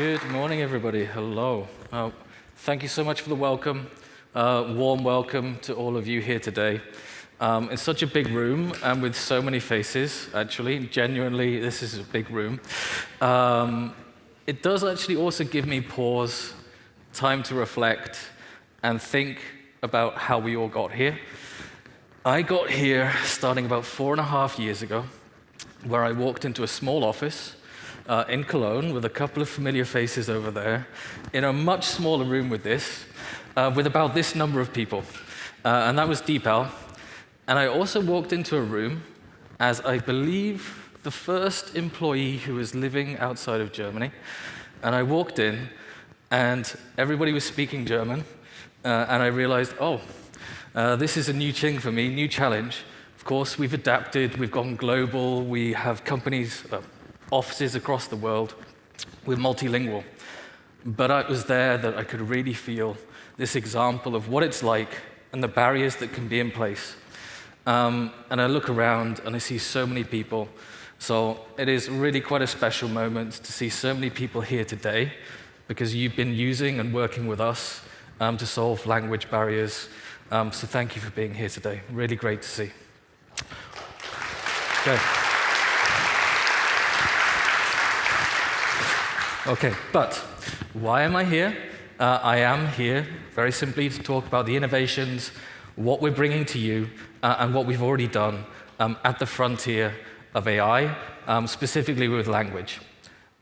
Good morning, everybody. Hello. Thank you so much for the welcome. Warm welcome to all of you here today. It's such a big room and with so many faces, actually. Genuinely, this is a big room. It does actually also give me pause, time to reflect, and think about how we all got here. I got here starting about 4.5 years ago, where I walked into a small office in Cologne with a couple of familiar faces over there, in a much smaller room with this, with about this number of people. And that was DeepL. And I also walked into a room as, I believe, the first employee who was living outside of Germany. And I walked in, and everybody was speaking German. And I realized, this is a new thing for me, new challenge. Of course, we've adapted, we've gone global, we have companies, offices across the world. We're multilingual. But it was there that I could really feel this example of what it's like and the barriers that can be in place. And I look around and I see so many people. So it is really quite a special moment to see so many people here today, because you've been using and working with us to solve language barriers. So thank you for being here today. Really great to see. Okay, but why am I here? I am here very simply to talk about the innovations, what we're bringing to you, and what we've already done at the frontier of AI, specifically with language.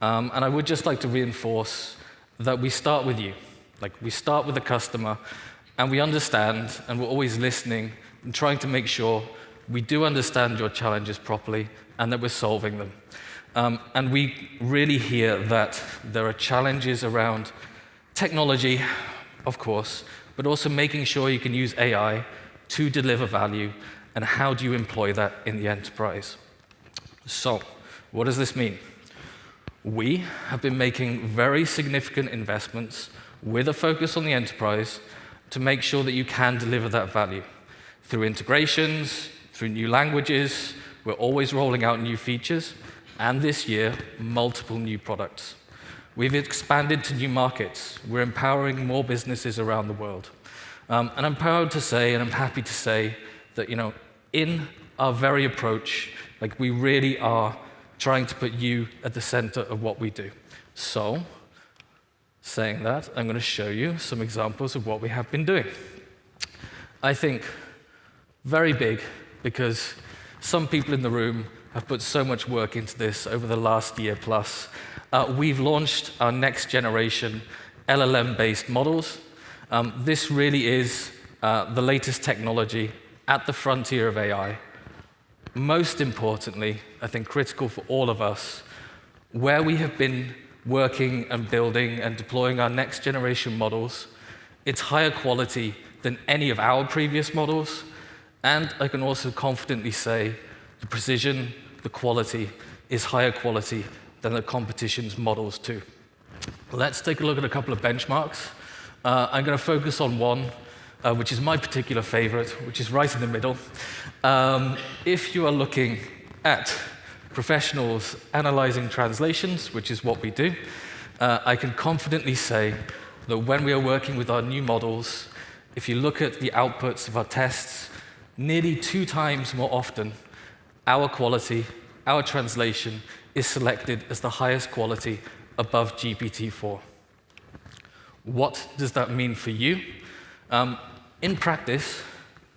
And I would just like to reinforce that we start with you. Like, we start with the customer, and we understand, and we're always listening and trying to make sure we do understand your challenges properly and that we're solving them. And we really hear that there are challenges around technology, of course, but also making sure you can use AI to deliver value, and how do you employ that in the enterprise. So, what does this mean? We have been making very significant investments with a focus on the enterprise to make sure that you can deliver that value. Through integrations, through new languages, we're always rolling out new features, and this year, multiple new products. We've expanded to new markets. We're empowering more businesses around the world. And I'm proud to say, and I'm happy to say, that in our very approach, we really are trying to put you at the center of what we do. So, saying that, I'm going to show you some examples of what we have been doing. I think very big, because some people in the room have put so much work into this over the last year plus. We've launched our next generation LLM-based models. This really is the latest technology at the frontier of AI. Most importantly, I think critical for all of us, where we have been working and building and deploying our next generation models, it's higher quality than any of our previous models. And I can also confidently say the precision, the quality is higher quality than the competition's models too. Let's take a look at a couple of benchmarks. I'm going to focus on one, which is my particular favorite, which is right in the middle. If you are looking at professionals analyzing translations, which is what we do, I can confidently say that when we are working with our new models, if you look at the outputs of our tests, nearly 2 times more often, our quality, our translation, is selected as the highest quality above GPT-4. What does that mean for you? In practice,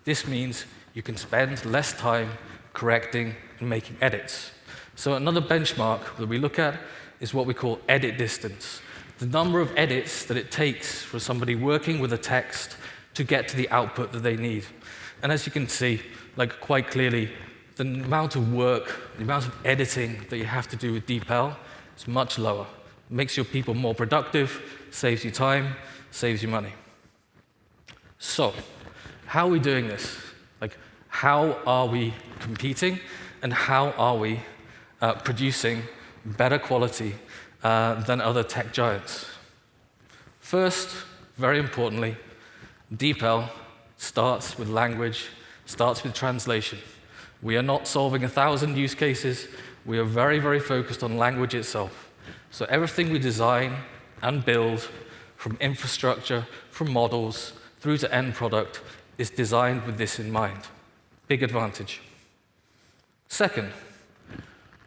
this means you can spend less time correcting and making edits. So another benchmark that we look at is what we call edit distance, the number of edits that it takes for somebody working with a text to get to the output that they need. And as you can see, quite clearly, the amount of work, the amount of editing that you have to do with DeepL is much lower. It makes your people more productive, saves you time, saves you money. So, how are we doing this? How are we competing, and how are we producing better quality than other tech giants? First, very importantly, DeepL starts with language, starts with translation. We are not solving 1,000 use cases. We are very, very focused on language itself. So everything we design and build, from infrastructure, from models, through to end product, is designed with this in mind. Big advantage. Second,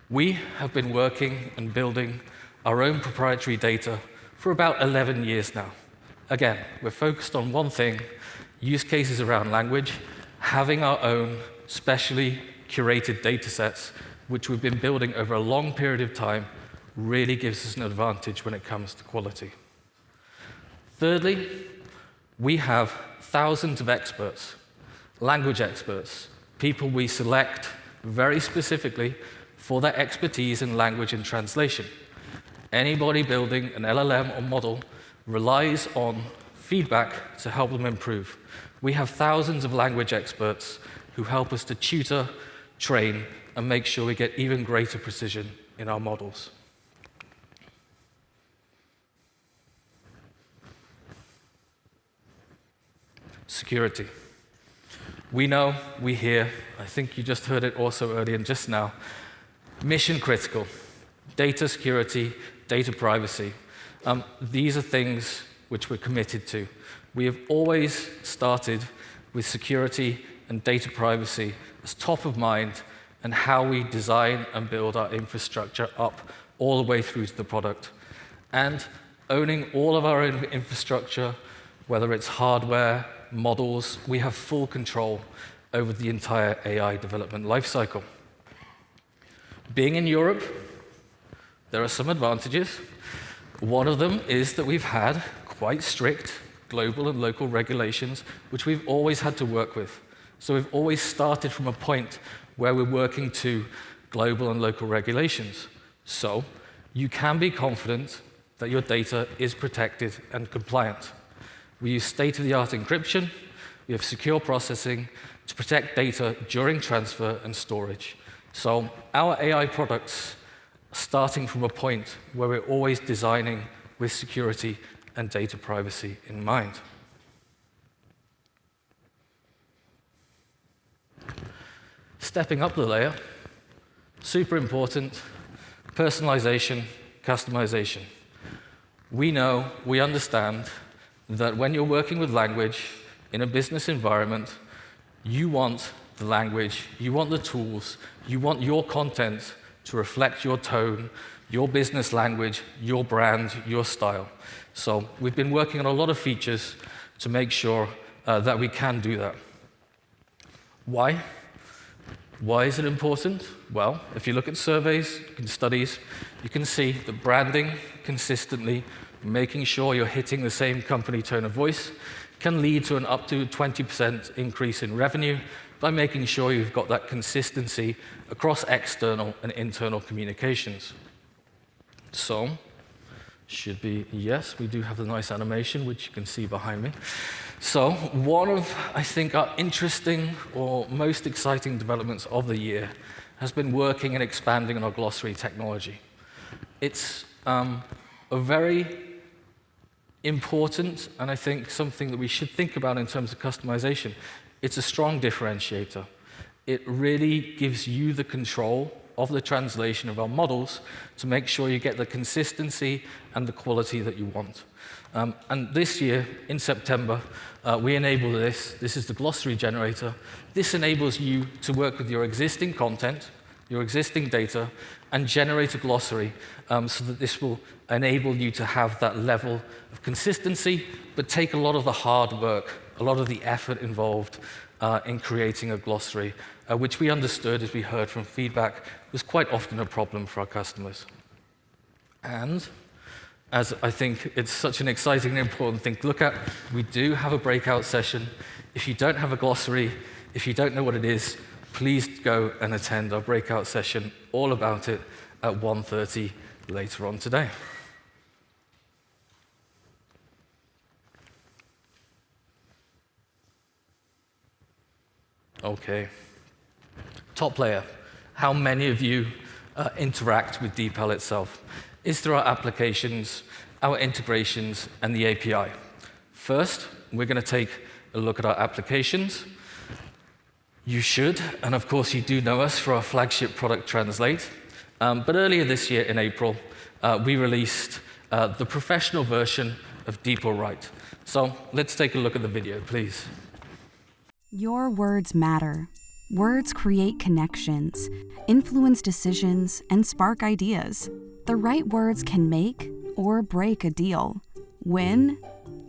we have been working and building our own proprietary data for about 11 years now. Again, we're focused on one thing, use cases around language, having our own specially curated data sets, which we've been building over a long period of time, really gives us an advantage when it comes to quality. Thirdly, we have thousands of experts, language experts, people we select very specifically for their expertise in language and translation. Anybody building an LLM or model relies on feedback to help them improve. We have thousands of language experts who help us to tutor, train, and make sure we get even greater precision in our models. Security. We know, we hear, I think you just heard it also earlier and just now, mission critical. Data security, data privacy. These are things which we're committed to. We have always started with security and data privacy as top of mind and how we design and build our infrastructure up all the way through to the product. And owning all of our own infrastructure, whether it's hardware, models, we have full control over the entire AI development lifecycle. Being in Europe, there are some advantages. One of them is that we've had quite strict global and local regulations, which we've always had to work with. So we've always started from a point where we're working to global and local regulations. So you can be confident that your data is protected and compliant. We use state-of-the-art encryption, we have secure processing to protect data during transfer and storage. So our AI products are starting from a point where we're always designing with security and data privacy in mind. Stepping up the layer, super important, personalization, customization. We know, we understand that when you're working with language in a business environment, you want the language, you want the tools, you want your content to reflect your tone, your business language, your brand, your style. So we've been working on a lot of features to make sure that we can do that. Why? Why is it important? Well, if you look at surveys and studies, you can see that branding consistently, making sure you're hitting the same company tone of voice, can lead to an up to 20% increase in revenue by making sure you've got that consistency across external and internal communications. So, should be yes, we do have the nice animation, which you can see behind me. So, one of, I think, our interesting or most exciting developments of the year has been working and expanding on our glossary technology. It's a very important, and I think something that we should think about in terms of customization. It's a strong differentiator. It really gives you the control of the translation of our models to make sure you get the consistency and the quality that you want. And this year, in September, we enable this. This is the glossary generator. This enables you to work with your existing content, your existing data, and generate a glossary so that this will enable you to have that level of consistency, but take a lot of the hard work, a lot of the effort involved in creating a glossary, which we understood, as we heard from feedback, was quite often a problem for our customers. And as I think it's such an exciting and important thing to look at, we do have a breakout session. If you don't have a glossary, if you don't know what it is, please go and attend our breakout session, all about it, at 1:30 later on today. Okay. Top layer. How many of you interact with DeepL itself? Is through our applications, our integrations, and the API. First, we're going to take a look at our applications. You should, and of course you do know us for our flagship product, Translate. But earlier this year in April, we released the professional version of DeepL Write. So let's take a look at the video, please. Your words matter. Words create connections, influence decisions, and spark ideas. The right words can make or break a deal, win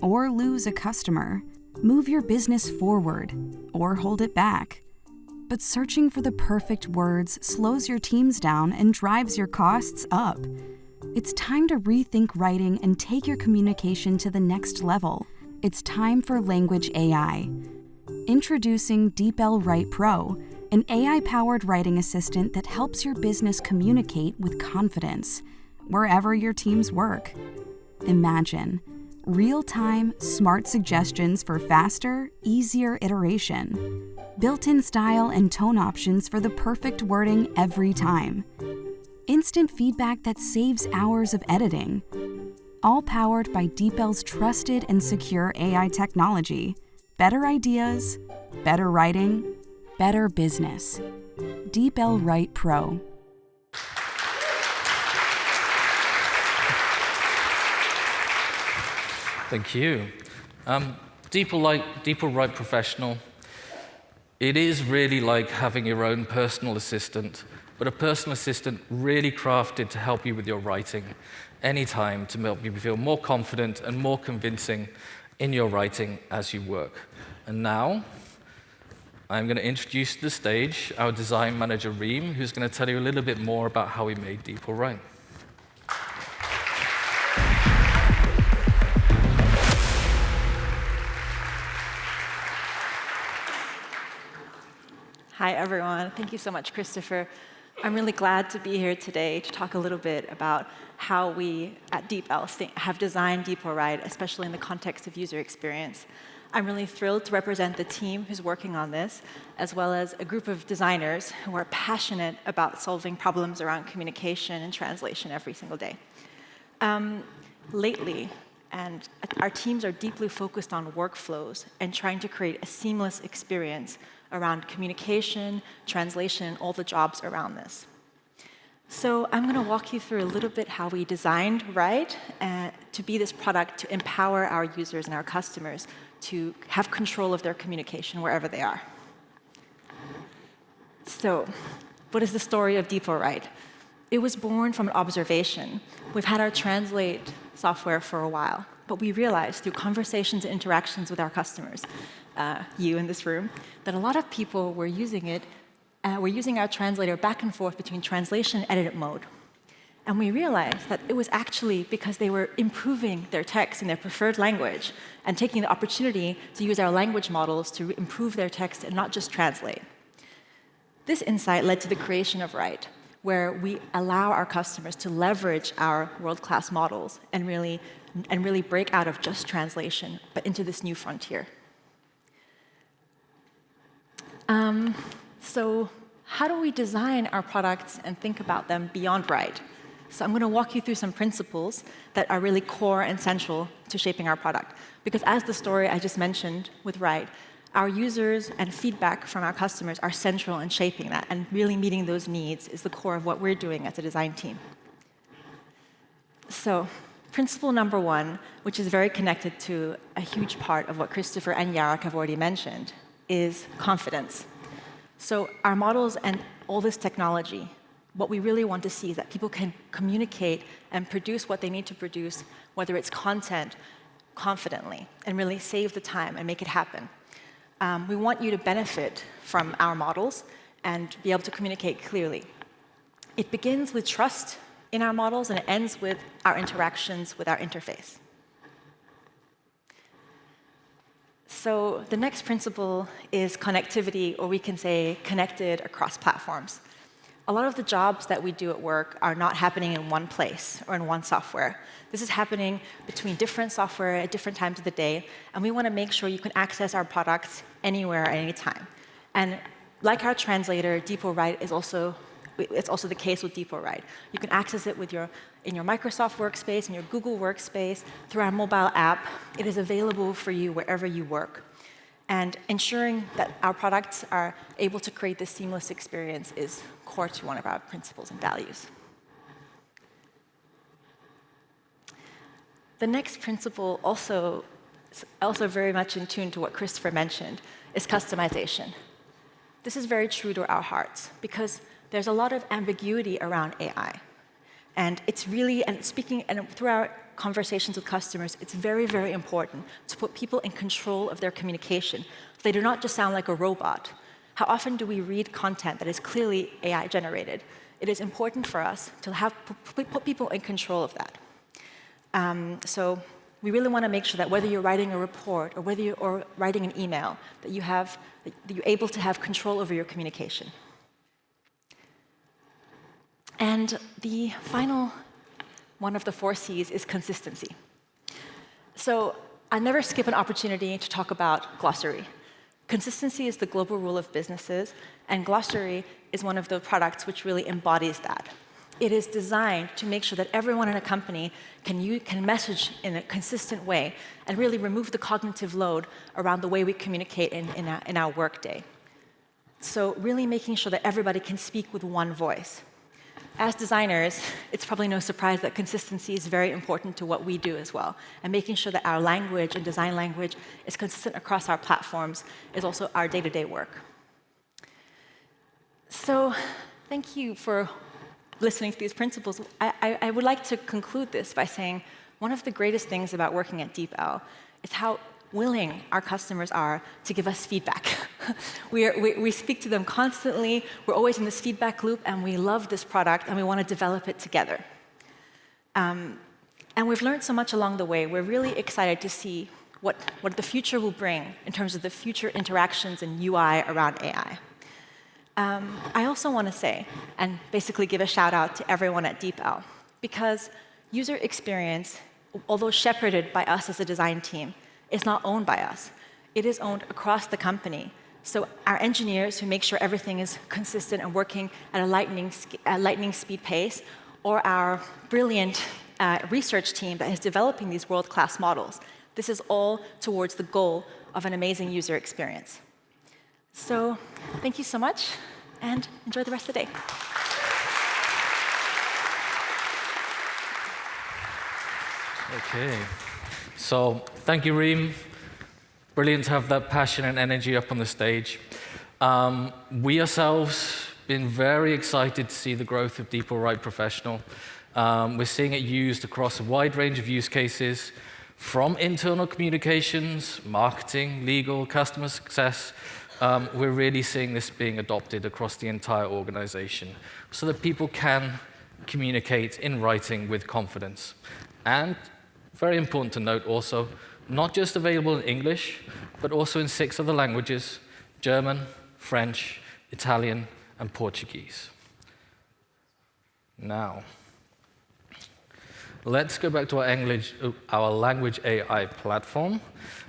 or lose a customer, move your business forward or hold it back. But searching for the perfect words slows your teams down and drives your costs up. It's time to rethink writing and take your communication to the next level. It's time for language AI. Introducing DeepL Write Pro, an AI-powered writing assistant that helps your business communicate with confidence, wherever your teams work. Imagine real-time, smart suggestions for faster, easier iteration. Built-in style and tone options for the perfect wording every time. Instant feedback that saves hours of editing. All powered by DeepL's trusted and secure AI technology. Better ideas, better writing, better business. DeepL Write Pro. Thank you. DeepL Write Professional. It is really like having your own personal assistant, but a personal assistant really crafted to help you with your writing anytime, to help you feel more confident and more convincing in your writing as you work. And now, I'm going to introduce to the stage our design manager, Reem, who's going to tell you a little bit more about how we made DeepL Write. Hi, everyone. Thank you so much, Christopher. I'm really glad to be here today to talk a little bit about how we at DeepL have designed DeepL Write, especially in the context of user experience. I'm really thrilled to represent the team who's working on this, as well as a group of designers who are passionate about solving problems around communication and translation every single day. Lately, and our teams are deeply focused on workflows and trying to create a seamless experience around communication, translation, and all the jobs around this. So I'm going to walk you through a little bit how we designed Write to be this product to empower our users and our customers to have control of their communication wherever they are. So what is the story of DeepL Write? It was born from an observation. We've had our translate software for a while, but we realized through conversations and interactions with our customers, you in this room, that a lot of people were using our translator back and forth between translation and edit mode. And we realized that it was actually because they were improving their text in their preferred language and taking the opportunity to use our language models to improve their text and not just translate. This insight led to the creation of Write, where we allow our customers to leverage our world-class models and really break out of just translation, but into this new frontier. So how do we design our products and think about them beyond Write? So I'm going to walk you through some principles that are really core and central to shaping our product. Because as the story I just mentioned with Write, our users and feedback from our customers are central in shaping that, and really meeting those needs is the core of what we're doing as a design team. So principle number one, which is very connected to a huge part of what Christopher and Jarek have already mentioned, is confidence. So our models and all this technology, what we really want to see is that people can communicate and produce what they need to produce, whether it's content, confidently, and really save the time and make it happen. We want you to benefit from our models and be able to communicate clearly. It begins with trust in our models, and it ends with our interactions with our interface. So the next principle is connectivity, or we can say connected across platforms. A lot of the jobs that we do at work are not happening in one place or in one software. This is happening between different software at different times of the day, and we want to make sure you can access our products anywhere at any time. And like our translator, DeepL Write is also the case with DeepL Write. You can access it in your Microsoft workspace, in your Google workspace, through our mobile app. It is available for you wherever you work. And ensuring that our products are able to create this seamless experience is core to one of our principles and values. The next principle, also very much in tune to what Christopher mentioned, is customization. This is very true to our hearts because there's a lot of ambiguity around AI. And it's really, and through our conversations with customers, it's very, very important to put people in control of their communication. So they do not just sound like a robot. How often do we read content that is clearly AI generated? It is important for us to put people in control of that. So we really want to make sure that whether you're writing a report or whether you're writing an email, that you're able to have control over your communication. And the final one of the 4 C's is consistency. So I never skip an opportunity to talk about Glossary. Consistency is the global rule of businesses, and Glossary is one of the products which really embodies that. It is designed to make sure that everyone in a company can message in a consistent way and really remove the cognitive load around the way we communicate in our workday. So really making sure that everybody can speak with one voice. As designers, it's probably no surprise that consistency is very important to what we do as well. And making sure that our language and design language is consistent across our platforms is also our day-to-day work. So thank you for listening to these principles. I would like to conclude this by saying one of the greatest things about working at DeepL is how willing our customers are to give us feedback. We speak to them constantly. We're always in this feedback loop, and we love this product, and we want to develop it together. And we've learned so much along the way. We're really excited to see what the future will bring in terms of the future interactions and UI around AI. I also want to say, and basically give a shout out to everyone at DeepL, because user experience, although shepherded by us as a design team, is not owned by us. It is owned across the company. So our engineers who make sure everything is consistent and working at a lightning speed pace, or our brilliant research team that is developing these world-class models, this is all towards the goal of an amazing user experience. So thank you so much, and enjoy the rest of the day. Okay. So thank you, Reem. Brilliant to have that passion and energy up on the stage. We ourselves been very excited to see the growth of DeepL Write Professional. We're seeing it used across a wide range of use cases, from internal communications, marketing, legal, customer success. We're really seeing this being adopted across the entire organization so that people can communicate in writing with confidence. And very important to note also, not just available in English, but also in 6 other languages: German, French, Italian, and Portuguese. Now, let's go back to our language AI platform.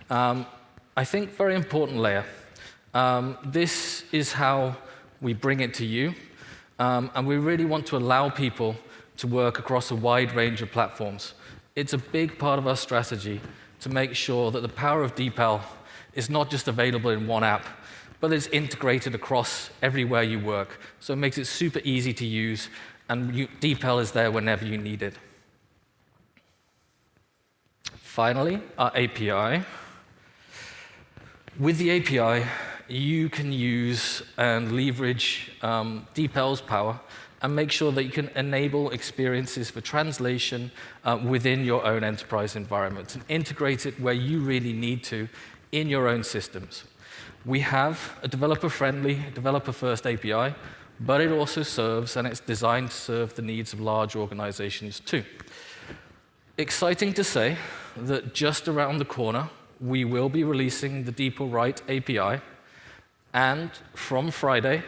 I think very important layer. This is how we bring it to you, and we really want to allow people to work across a wide range of platforms. It's a big part of our strategy to make sure that the power of DeepL is not just available in one app, but it's integrated across everywhere you work. So it makes it super easy to use, and DeepL is there whenever you need it. Finally, our API. With the API, you can use and leverage DeepL's power and make sure that you can enable experiences for translation within your own enterprise environment and integrate it where you really need to in your own systems. We have a developer-friendly, developer-first API, but it also serves, and it's designed to serve the needs of large organizations too. Exciting to say that just around the corner, we will be releasing the DeepL Write API, and from Friday,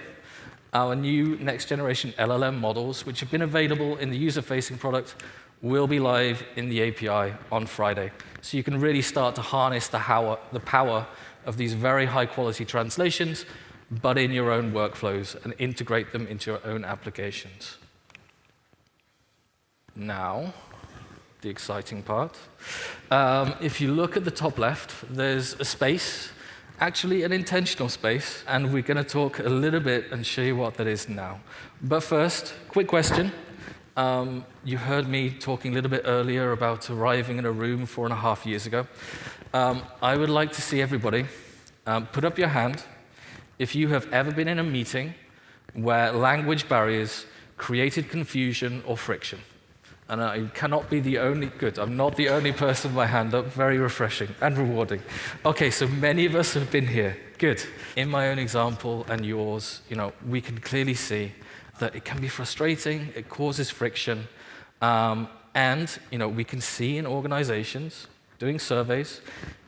our new next-generation LLM models, which have been available in the user-facing product, will be live in the API on Friday. So you can really start to harness the power of these very high-quality translations, but in your own workflows, and integrate them into your own applications. Now, the exciting part. If you look at the top left, there's a space, actually an intentional space, and we're going to talk a little bit and show you what that is now. But first, quick question. You heard me talking a little bit earlier about arriving in a room 4.5 years ago. I would like to see everybody put up your hand if you have ever been in a meeting where language barriers created confusion or friction. And I cannot be the only, good, I'm not the only person with my hand up, very refreshing and rewarding. Okay, so many of us have been here, good. In my own example and yours, we can clearly see that it can be frustrating, it causes friction, and we can see in organizations, doing surveys,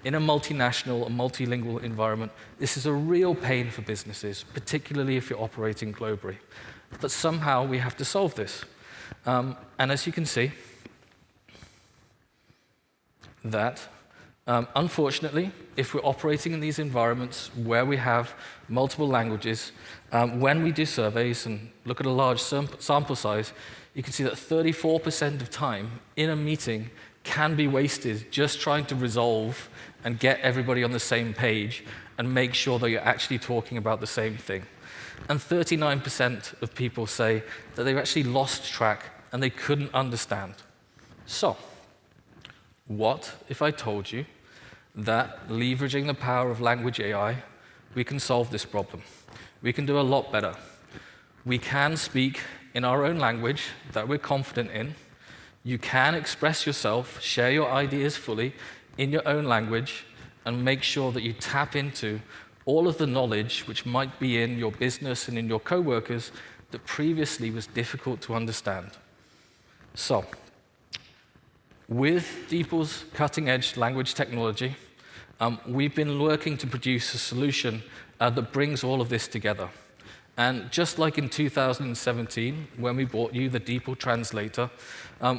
in a multinational, a multilingual environment, this is a real pain for businesses, particularly if you're operating globally. But somehow we have to solve this. And as you can see, that unfortunately, if we're operating in these environments where we have multiple languages, when we do surveys and look at a large sample size, you can see that 34% of time in a meeting can be wasted just trying to resolve and get everybody on the same page and make sure that you're actually talking about the same thing. And 39% of people say that they've actually lost track and they couldn't understand. So, what if I told you that leveraging the power of language AI, we can solve this problem? We can do a lot better. We can speak in our own language that we're confident in. You can express yourself, share your ideas fully in your own language, and make sure that you tap into all of the knowledge which might be in your business and in your coworkers that previously was difficult to understand. So, with DeepL's cutting-edge language technology, we've been working to produce a solution that brings all of this together. And just like in 2017, when we brought you the DeepL translator,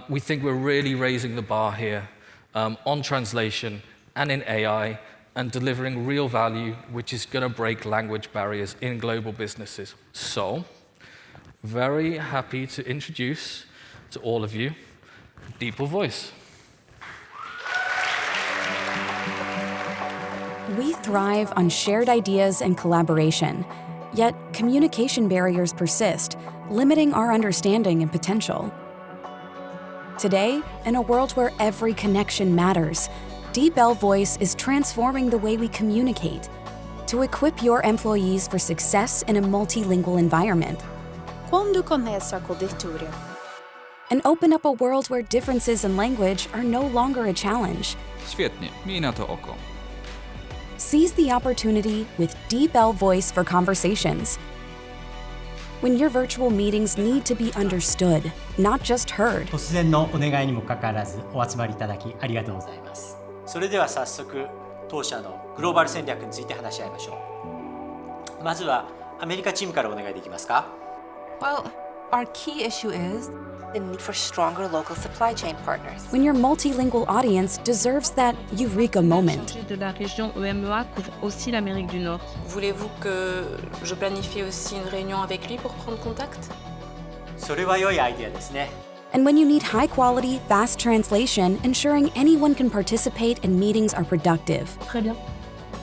we think we're really raising the bar here on translation and in AI, and delivering real value, which is going to break language barriers in global businesses. So, very happy to introduce to all of you DeepL Voice. We thrive on shared ideas and collaboration, yet communication barriers persist, limiting our understanding and potential. Today, in a world where every connection matters, DeepL Voice is transforming the way we communicate to equip your employees for success in a multilingual environment. Quando connessa com leitura? And open up a world where differences in language are no longer a challenge. Świetnie, miej na to oko. Seize the opportunity with DeepL Voice for Conversations. When your virtual meetings need to be understood, not just heard. 突然のお願いにもかかわらずお集まりいただきありがとうございます。それでは早速当社のグローバル戦略について話し合いましょう。まずはアメリカチームからお願いできますか？ Well, our key issue is the need for stronger local supply chain partners. When your multilingual audience deserves that eureka moment. De la région EMEA couvre aussi l'Amérique du Nord. Voulez-vous que je planifie aussi une réunion avec lui pour prendre contact? それは良いアイデアですね。 And when you need high-quality, fast translation, ensuring anyone can participate and meetings are productive. Très bien.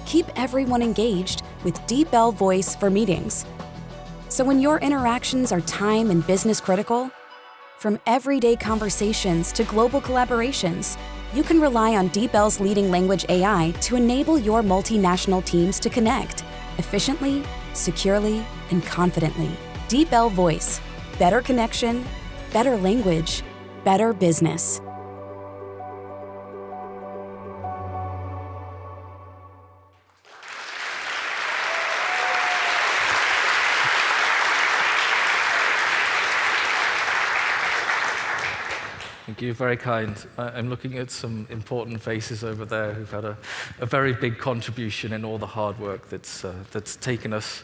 Keep everyone engaged with DeepL Voice for Meetings. So when your interactions are time and business critical, from everyday conversations to global collaborations, you can rely on DeepL's leading language AI to enable your multinational teams to connect efficiently, securely, and confidently. DeepL Voice. Better connection, better language, better business. Thank you, very kind. I'm looking at some important faces over there who've had a very big contribution in all the hard work that's taken us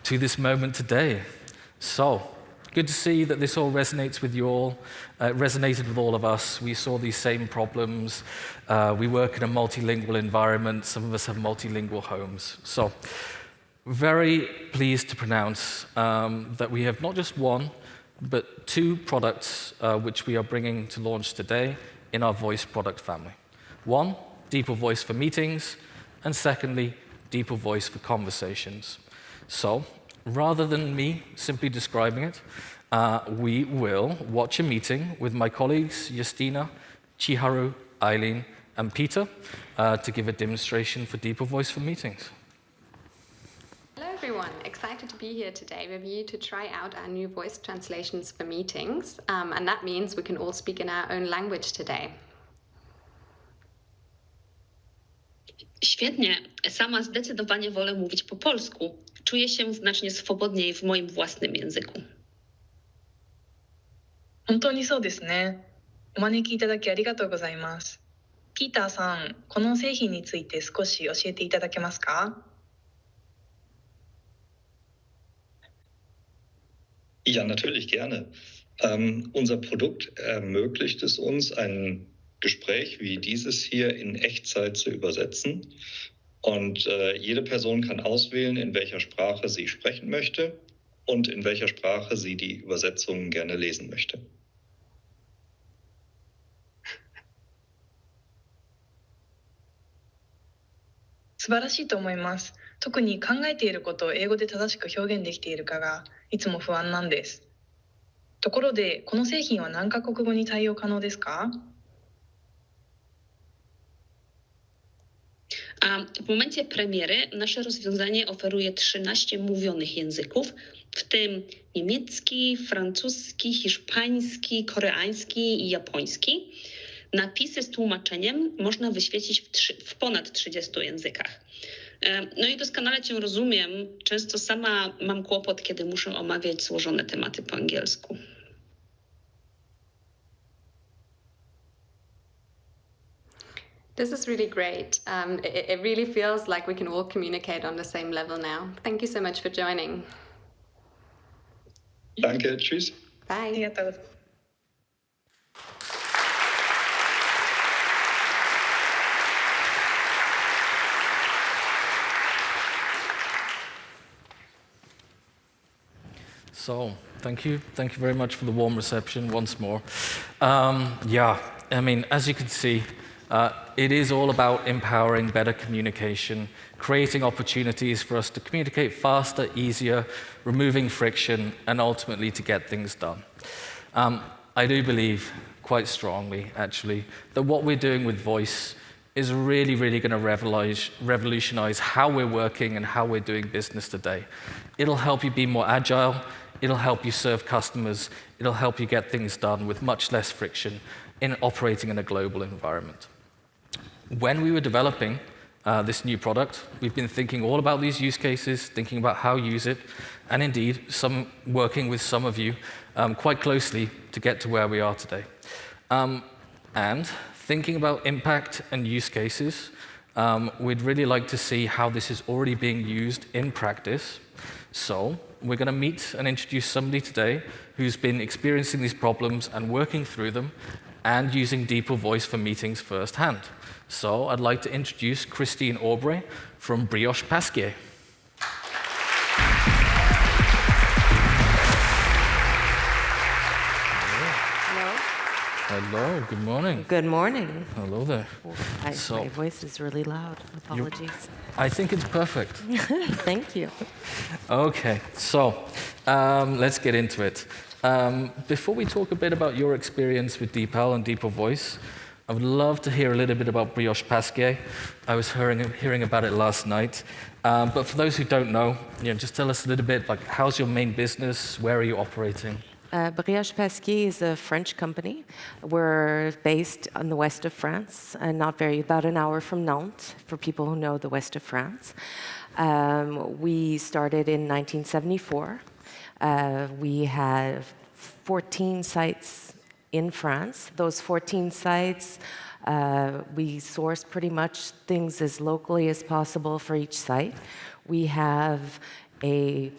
to this moment today. So, good to see that this all resonates with you all. It resonated with all of us. We saw these same problems. We work in a multilingual environment. Some of us have multilingual homes. So, very pleased to pronounce that we have not just one, but two products which we are bringing to launch today in our voice product family. One, DeepL Voice for Meetings, and secondly, DeepL Voice for Conversations. So, rather than me simply describing it, we will watch a meeting with my colleagues Justina, Chiharu, Eileen, and Peter to give a demonstration for DeepL Voice for meetings. Hello everyone, excited to be here today with you to try out our new voice translations for meetings, and that means we can all speak in our own language today. Świetnie. Sama zdecydowanie wolę mówić po polsku. Czuję się znacznie swobodniej w moim własnym języku. 本当にそうですね。お招きいただきありがとうございます。ピーターさん、この製品について少し教えていただけますか? Ja, natürlich gerne. Unser Produkt ermöglicht es uns, ein Gespräch wie dieses hier in Echtzeit zu übersetzen. Und jede Person kann auswählen, in welcher Sprache sie sprechen möchte und in welcher Sprache sie die Übersetzungen gerne lesen möchte. 素晴らしいと思います。特に考えていることを英語で正しく表現できているかがいつも不安なんです。ところで、この製品は何カ国語に対応可能ですか? W momencie premiery nasze rozwiązanie oferuje 13 mówionych języków, w tym niemiecki, francuski, hiszpański, koreański i japoński. Napisy z tłumaczeniem można wyświetlić w ponad 30 językach. No i doskonale Cię rozumiem. Często sama mam kłopot, kiedy muszę omawiać złożone tematy po angielsku. This is really great. It really feels like we can all communicate on the same level now. Thank you so much for joining. Danke, tschüss. Bye. So, thank you very much for the warm reception once more. Yeah, I mean, as you can see, it is all about empowering better communication, creating opportunities for us to communicate faster, easier, removing friction, and ultimately to get things done. I do believe quite strongly, actually, that what we're doing with voice is really, really going to revolutionize how we're working and how we're doing business today. It'll help you be more agile, it'll help you serve customers, it'll help you get things done with much less friction in operating in a global environment. When we were developing this new product, we've been thinking all about these use cases, thinking about how to use it, and indeed, working with some of you quite closely to get to where we are today. And thinking about impact and use cases, we'd really like to see how this is already being used in practice. So we're going to meet and introduce somebody today who's been experiencing these problems and working through them and using DeepL Voice for meetings firsthand. So I'd like to introduce Christine Aubrey from Brioche Pasquier. Hello, good morning. Good morning. Hello there. My voice is really loud. Apologies. I think it's perfect. Thank you. Okay, so let's get into it. Before we talk a bit about your experience with DeepL and DeepL Voice, I would love to hear a little bit about Brioche Pasquier. I was hearing about it last night. But for those who don't know, just tell us a little bit, like, how's your main business? Where are you operating? Brioche Pasquier is a French company. We're based on the west of France, and about an hour from Nantes, for people who know the west of France. We started in 1974. We have 14 sites in France. Those 14 sites, we source pretty much things as locally as possible for each site. We have a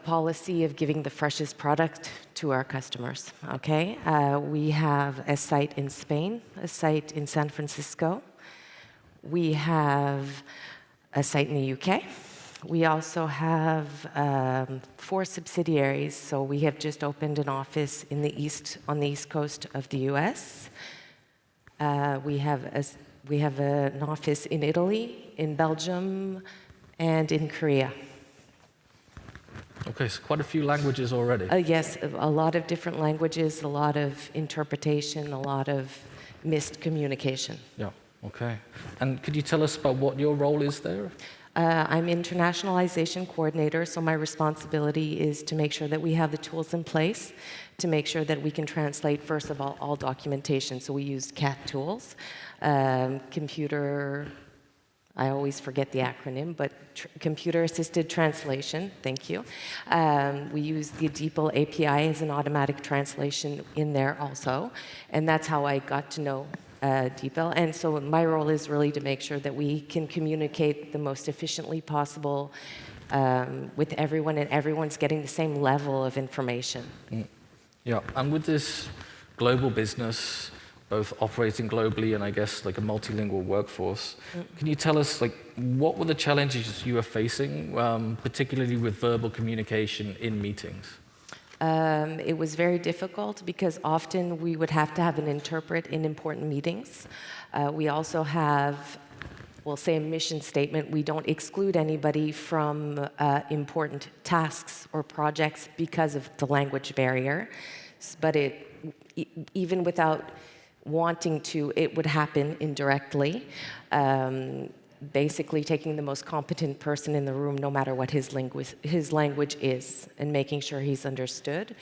policy of giving the freshest product to our customers, okay? We have a site in Spain, a site in San Francisco. We have a site in the UK. We also have 4 subsidiaries, so we have just opened an office on the east coast of the US. We have an office in Italy, in Belgium, and in Korea. Okay, so quite a few languages already. Yes, a lot of different languages, a lot of interpretation, a lot of missed communication. Yeah, okay. And could you tell us about what your role is there? I'm internationalization coordinator, so my responsibility is to make sure that we have the tools in place to make sure that we can translate, first of all documentation. So we use CAT tools, computer, I always forget the acronym, but computer-assisted translation, thank you. We use the DeepL API as an automatic translation in there also, and that's how I got to know DeepL. And so my role is really to make sure that we can communicate the most efficiently possible with everyone, and everyone's getting the same level of information. Yeah, and with this global business, both operating globally and I guess like a multilingual workforce, can you tell us like what were the challenges you were facing, particularly with verbal communication in meetings? It was very difficult because often we would have to have an interpret in important meetings. We also have, we'll say, a mission statement. We don't exclude anybody from important tasks or projects because of the language barrier. But even without wanting to, it would happen indirectly. Basically taking the most competent person in the room, no matter what his language is, and making sure he's understood.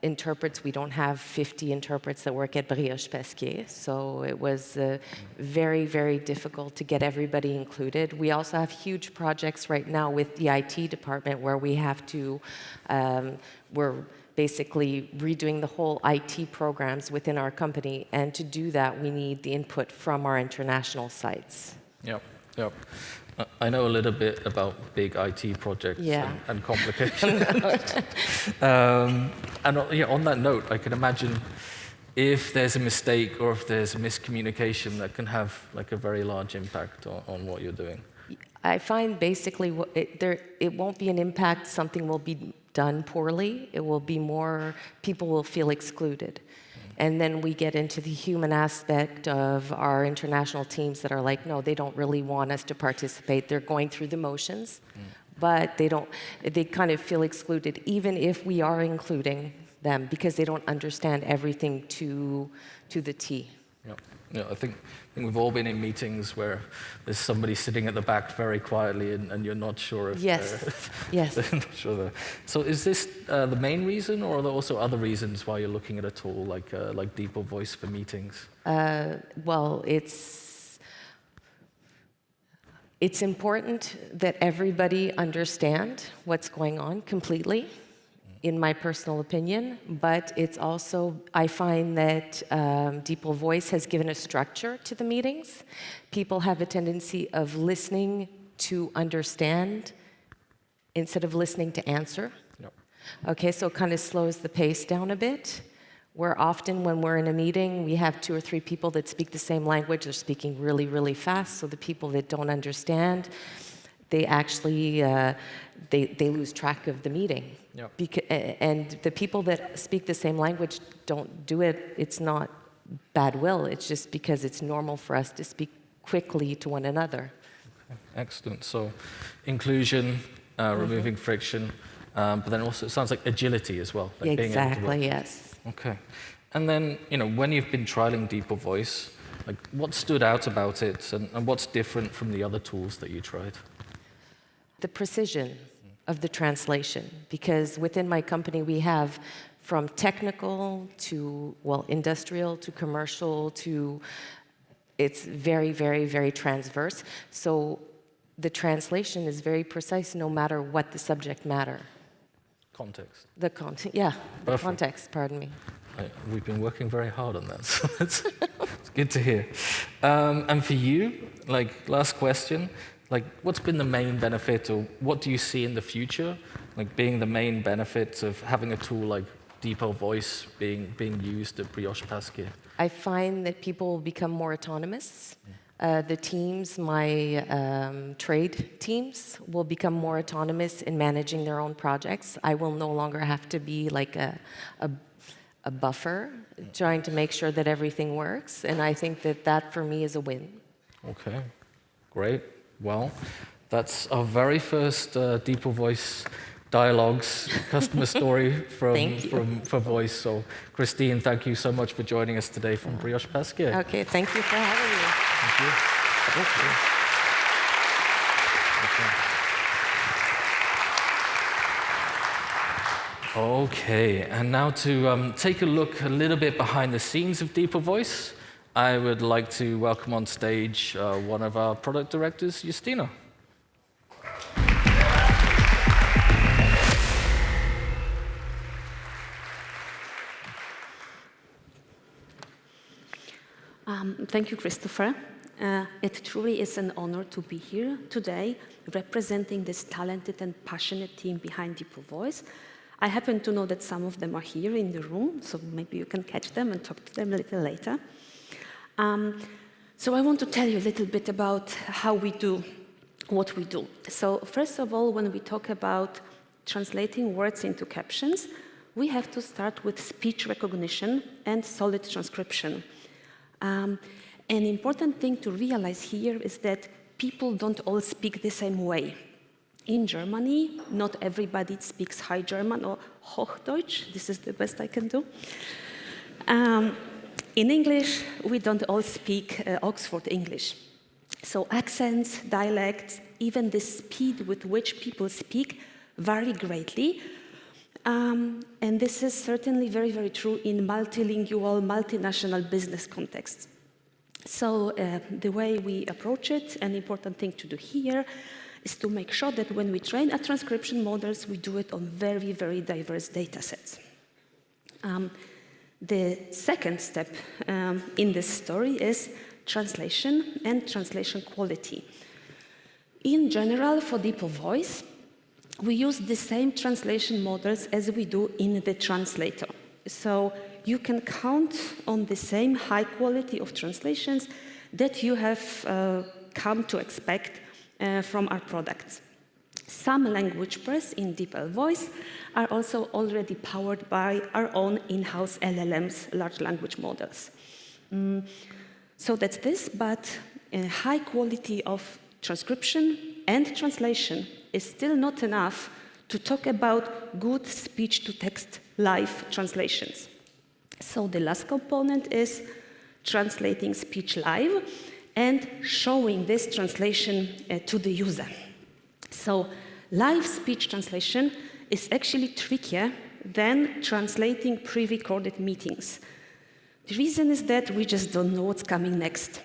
Interprets, we don't have 50 interprets that work at Brioche Pasquier, so it was very, very difficult to get everybody included. We also have huge projects right now with the IT department where we have to, we're basically redoing the whole IT programs within our company, and to do that, we need the input from our international sites. Yep, yep. I know a little bit about big IT projects and complications. And on that note, I can imagine if there's a mistake or if there's a miscommunication, that can have like a very large impact on what you're doing. I find basically it won't be an impact, something will be done poorly. It will be more, people will feel excluded. And then we get into the human aspect of our international teams that are like, no, they don't really want us to participate. They're going through the motions, but they kind of feel excluded, even if we are including them, because they don't understand everything to the T. Yeah, I think we've all been in meetings where there's somebody sitting at the back very quietly, and you're not sure if they're not sure. So is this the main reason, or are there also other reasons why you're looking at a tool like DeepL Voice for meetings? Well, it's important that everybody understand what's going on completely, in my personal opinion, but it's also, I find that DeepL Voice has given a structure to the meetings. People have a tendency of listening to understand instead of listening to answer. Yep. Okay, so it kind of slows the pace down a bit, where often when we're in a meeting, we have 2 or 3 people that speak the same language. They're speaking really, really fast, so the people that don't understand, they actually, they lose track of the meeting. Yep. And the people that speak the same language don't do it, it's not bad will, it's just because it's normal for us to speak quickly to one another. Okay. Excellent. So inclusion, removing friction, but then also it sounds like agility as well. Like exactly, yes. Okay. And then, when you've been trialing DeepL Voice, like what stood out about it, and what's different from the other tools that you tried? The precision of the translation, because within my company we have from technical to, industrial to commercial to, it's very, very, very transverse. So the translation is very precise no matter what the subject matter. Context. The context, pardon me. We've been working very hard on that, so it's good to hear. And for you, last question, what's been the main benefit, or what do you see in the future, being the main benefits of having a tool like DeepL Voice being used at Brioche Pasquier? I find that people will become more autonomous. The teams, my trade teams, will become more autonomous in managing their own projects. I will no longer have to be like a buffer, trying to make sure that everything works, and I think that for me is a win. Okay, great. Well, that's our very first DeepL Voice dialogues, customer story Thank you. for voice. So, Christine, thank you so much for joining us today from Brioche Pasquier. Okay, thank you for having me. Thank you. Thank you. Okay, and now to take a look a little bit behind the scenes of DeepL Voice, I would like to welcome on stage one of our product directors, Justina. Thank you, Christopher. It truly is an honor to be here today, representing this talented and passionate team behind DeepL Voice. I happen to know that some of them are here in the room, so maybe you can catch them and talk to them a little later. So I want to tell you a little bit about how we do what we do. So first of all, when we talk about translating words into captions, we have to start with speech recognition and solid transcription. An important thing to realize here is that people don't all speak the same way. In Germany, not everybody speaks High German or Hochdeutsch. This is the best I can do. In English, we don't all speak Oxford English. So accents, dialects, even the speed with which people speak vary greatly. And this is certainly very, very true in multilingual, multinational business contexts. So the way we approach it, an important thing to do here is to make sure that when we train our transcription models, we do it on very, very diverse data sets. The second step in this story is translation and translation quality. In general, for DeepL Voice, we use the same translation models as we do in the translator. So you can count on the same high quality of translations that you have come to expect from our products. Some language pairs in DeepL Voice are also already powered by our own in-house LLMs, large language models. So that's this, but high quality of transcription and translation is still not enough to talk about good speech-to-text live translations. So the last component is translating speech live and showing this translation to the user. So live speech translation is actually trickier than translating pre-recorded meetings. The reason is that we just don't know what's coming next.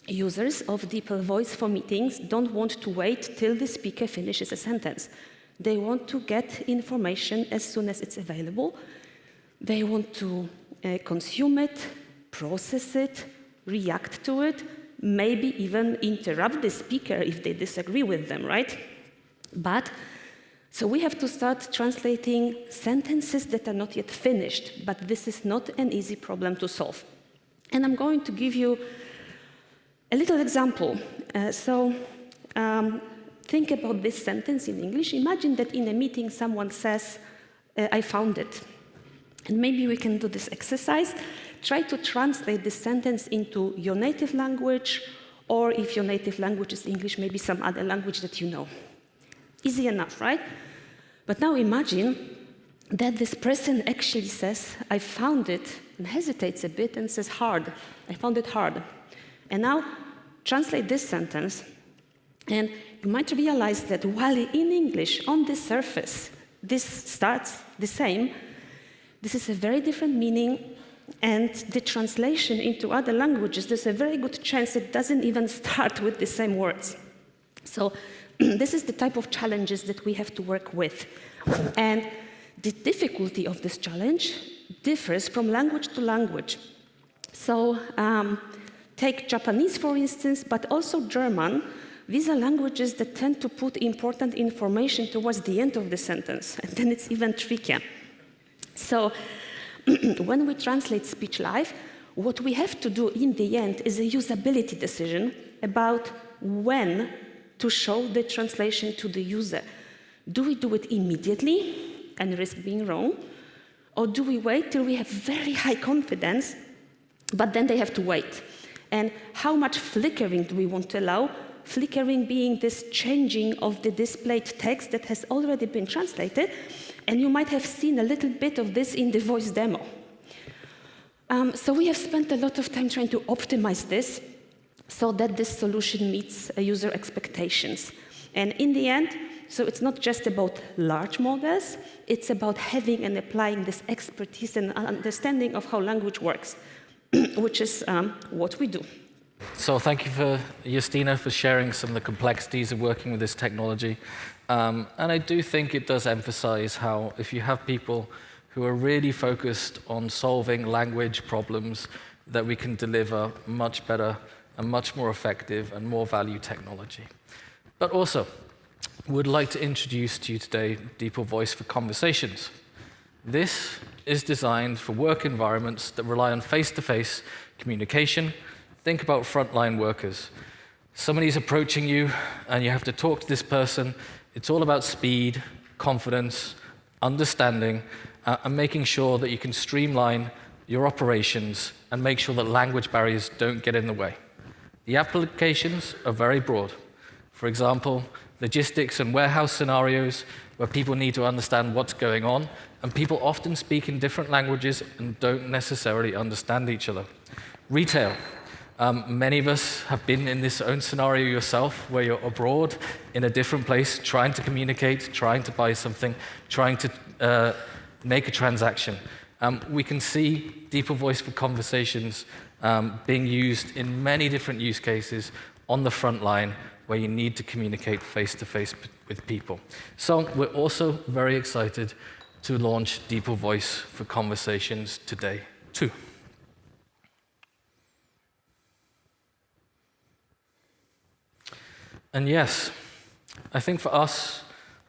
Users of DeepL Voice for meetings don't want to wait till the speaker finishes a sentence. They want to get information as soon as it's available. They want to consume it, process it, react to it, maybe even interrupt the speaker if they disagree with them, right? So we have to start translating sentences that are not yet finished, but this is not an easy problem to solve. And I'm going to give you a little example. Think about this sentence in English. Imagine that in a meeting someone says, I found it. And maybe we can do this exercise. Try to translate this sentence into your native language, or if your native language is English, maybe some other language that you know. Easy enough, right? But now imagine that this person actually says, I found it, and hesitates a bit and says hard. I found it hard. And now translate this sentence, and you might realize that while in English, on the surface, this starts the same, this is a very different meaning, and the translation into other languages, there's a very good chance it doesn't even start with the same words. So this is the type of challenges that we have to work with. And the difficulty of this challenge differs from language to language. So take Japanese, for instance, but also German. These are languages that tend to put important information towards the end of the sentence, and then it's even trickier. So when we translate speech live, what we have to do in the end is a usability decision about when to show the translation to the user. Do we do it immediately and risk being wrong? Or do we wait till we have very high confidence, but then they have to wait? And how much flickering do we want to allow flickering being this changing of the displayed text that has already been translated, and you might have seen a little bit of this in the voice demo. So we have spent a lot of time trying to optimize this so that this solution meets user expectations. And in the end, so it's not just about large models, it's about having and applying this expertise and understanding of how language works, which is what we do. So thank you for Justina for sharing some of the complexities of working with this technology. And I do think it does emphasize how if you have people who are really focused on solving language problems, that we can deliver much better and much more effective and more value technology. But also, would like to introduce to you today DeepL Voice for Conversations. This is designed for work environments that rely on face-to-face communication. Think about frontline workers. Somebody's approaching you and you have to talk to this person. It's all about speed, confidence, understanding, and making sure that you can streamline your operations and make sure that language barriers don't get in the way. The applications are very broad. For example, logistics and warehouse scenarios where people need to understand what's going on, and people often speak in different languages and don't necessarily understand each other. Retail. Many of us have been in this own scenario yourself, where you're abroad in a different place, trying to communicate, trying to buy something, trying to make a transaction. We can see DeepL Voice for Conversations being used in many different use cases on the front line where you need to communicate face-to-face with people. So we're also very excited to launch DeepL Voice for Conversations today, too. And yes, I think for us,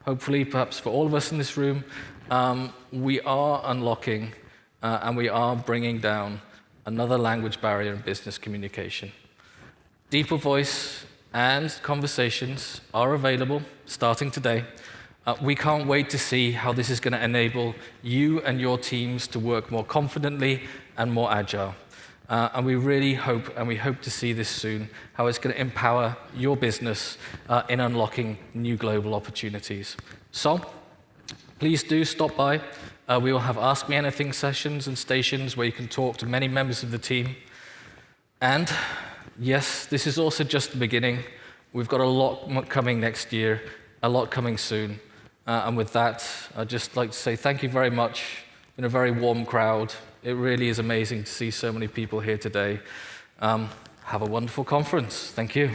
hopefully perhaps for all of us in this room, we are unlocking and we are bringing down another language barrier in business communication. DeepL Voice and Conversations are available starting today. We can't wait to see how this is going to enable you and your teams to work more confidently and more agile. And we really hope, and we hope to see this soon, how it's going to empower your business in unlocking new global opportunities. So, please do stop by. We will have Ask Me Anything sessions and stations where you can talk to many members of the team. And yes, this is also just the beginning. We've got a lot coming next year, a lot coming soon. And with that, I'd just like to say thank you very much. It's been a very warm crowd. It really is amazing to see so many people here today. Have a wonderful conference. Thank you.